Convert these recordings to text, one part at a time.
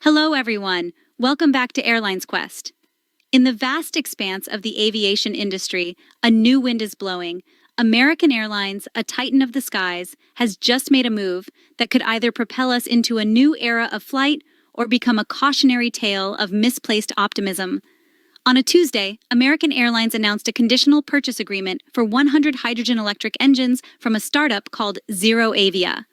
Hello, everyone. Welcome back to Airlines Quest. In the vast expanse of the aviation industry, a new wind is blowing. American Airlines, a titan of the skies, has just made a move that could either propel us into a new era of flight or become a cautionary tale of misplaced optimism. On a Tuesday, American Airlines announced a conditional purchase agreement for 100 hydrogen electric engines from a startup called ZeroAvia.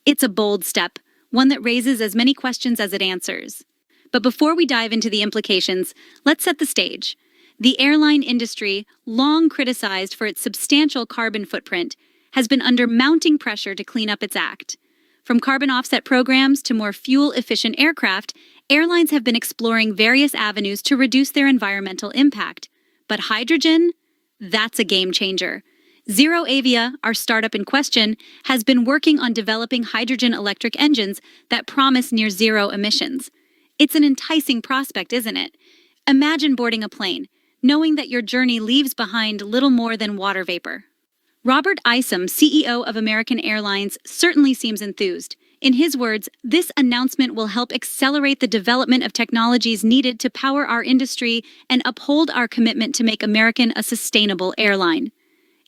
It's a bold step, one that raises as many questions as it answers. But before we dive into the implications, let's set the stage. The airline industry, long criticized for its substantial carbon footprint, has been under mounting pressure to clean up its act. From carbon offset programs to more fuel-efficient aircraft, airlines have been exploring various avenues to reduce their environmental impact. But hydrogen? That's a game changer. ZeroAvia, our startup in question, has been working on developing hydrogen electric engines that promise near zero emissions. It's an enticing prospect, isn't it? Imagine boarding a plane, knowing that your journey leaves behind little more than water vapor. Robert Isom, CEO of American Airlines, certainly seems enthused. In his words, this announcement will help accelerate the development of technologies needed to power our industry and uphold our commitment to make American a sustainable airline.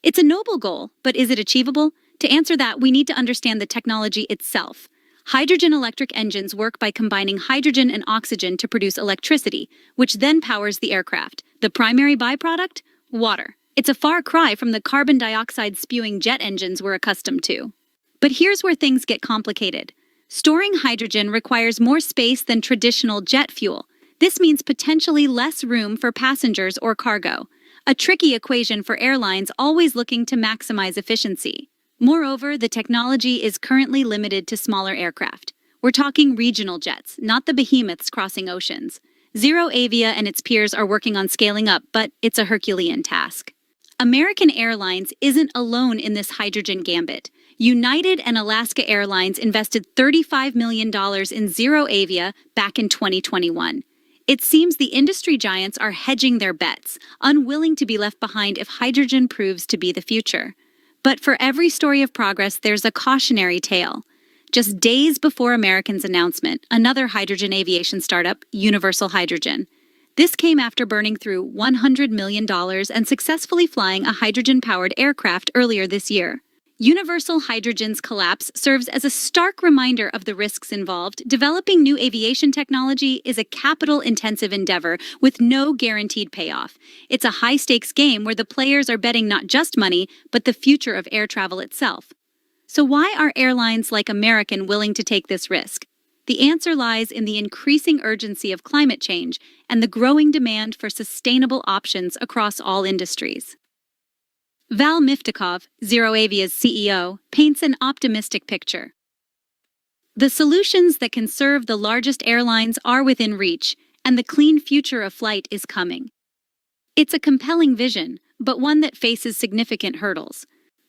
It's a noble goal, but is it achievable? To answer that, we need to understand the technology itself. Hydrogen electric engines work by combining hydrogen and oxygen to produce electricity, which then powers the aircraft. The primary byproduct? Water. It's a far cry from the carbon dioxide spewing jet engines we're accustomed to. But here's where things get complicated. Storing hydrogen requires more space than traditional jet fuel. This means potentially less room for passengers or cargo. A tricky equation for airlines always looking to maximize efficiency. Moreover, the technology is currently limited to smaller aircraft. We're talking regional jets, not the behemoths crossing oceans. ZeroAvia and its peers are working on scaling up, but it's a Herculean task. American Airlines isn't alone in this hydrogen gambit. United and Alaska Airlines invested $35 million in ZeroAvia back in 2021. It seems the industry giants are hedging their bets, unwilling to be left behind if hydrogen proves to be the future. But for every story of progress, there's a cautionary tale. Just days before American's announcement, another hydrogen aviation startup, Universal Hydrogen. This came after burning through $100 million and successfully flying a hydrogen-powered aircraft earlier this year. Universal Hydrogen's collapse serves as a stark reminder of the risks involved. Developing new aviation technology is a capital-intensive endeavor with no guaranteed payoff. It's a high-stakes game where the players are betting not just money, but the future of air travel itself. So why are airlines like American willing to take this risk? The answer lies in the increasing urgency of climate change and the growing demand for sustainable options across all industries. Val Miftakov, ZeroAvia's CEO, paints an optimistic picture. The solutions that can serve the largest airlines are within reach, and the clean future of flight is coming. It's a compelling vision, but one that faces significant hurdles.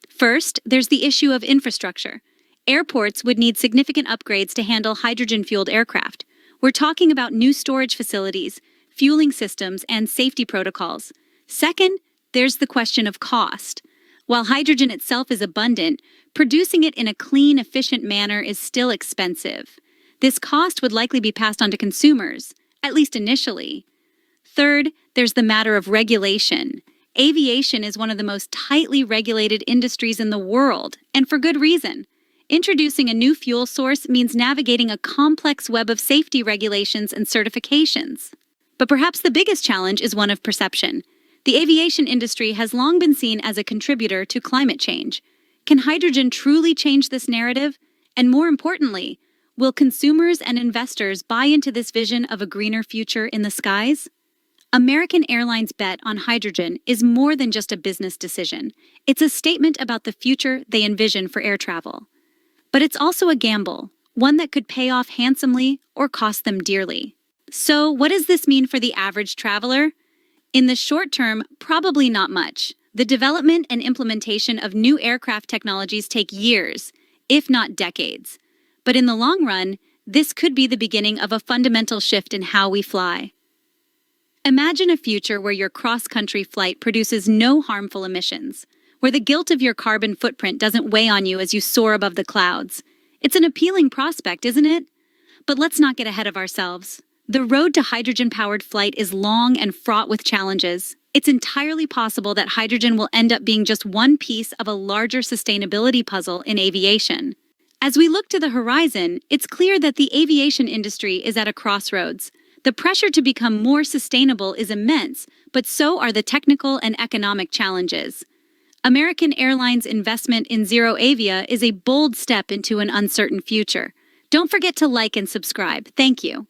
First, there's the issue of infrastructure. Airports would need significant upgrades to handle hydrogen-fueled aircraft. We're talking about new storage facilities, fueling systems, and safety protocols. Second, there's the question of cost. While hydrogen itself is abundant, producing it in a clean, efficient manner is still expensive. This cost would likely be passed on to consumers, at least initially. Third, there's the matter of regulation. Aviation is one of the most tightly regulated industries in the world, and for good reason. Introducing a new fuel source means navigating a complex web of safety regulations and certifications. But perhaps the biggest challenge is one of perception. The aviation industry has long been seen as a contributor to climate change. Can hydrogen truly change this narrative? And more importantly, will consumers and investors buy into this vision of a greener future in the skies? American Airlines' bet on hydrogen is more than just a business decision. It's a statement about the future they envision for air travel. But it's also a gamble, one that could pay off handsomely or cost them dearly. So, what does this mean for the average traveler? In the short term, probably not much. The development and implementation of new aircraft technologies take years, if not decades. But in the long run, this could be the beginning of a fundamental shift in how we fly. Imagine a future where your cross-country flight produces no harmful emissions, where the guilt of your carbon footprint doesn't weigh on you as you soar above the clouds. It's an appealing prospect, isn't it? But let's not get ahead of ourselves. The road to hydrogen-powered flight is long and fraught with challenges. It's entirely possible that hydrogen will end up being just one piece of a larger sustainability puzzle in aviation. As we look to the horizon, it's clear that the aviation industry is at a crossroads. The pressure to become more sustainable is immense, but so are the technical and economic challenges. American Airlines' investment in ZeroAvia is a bold step into an uncertain future. Don't forget to like and subscribe. Thank you.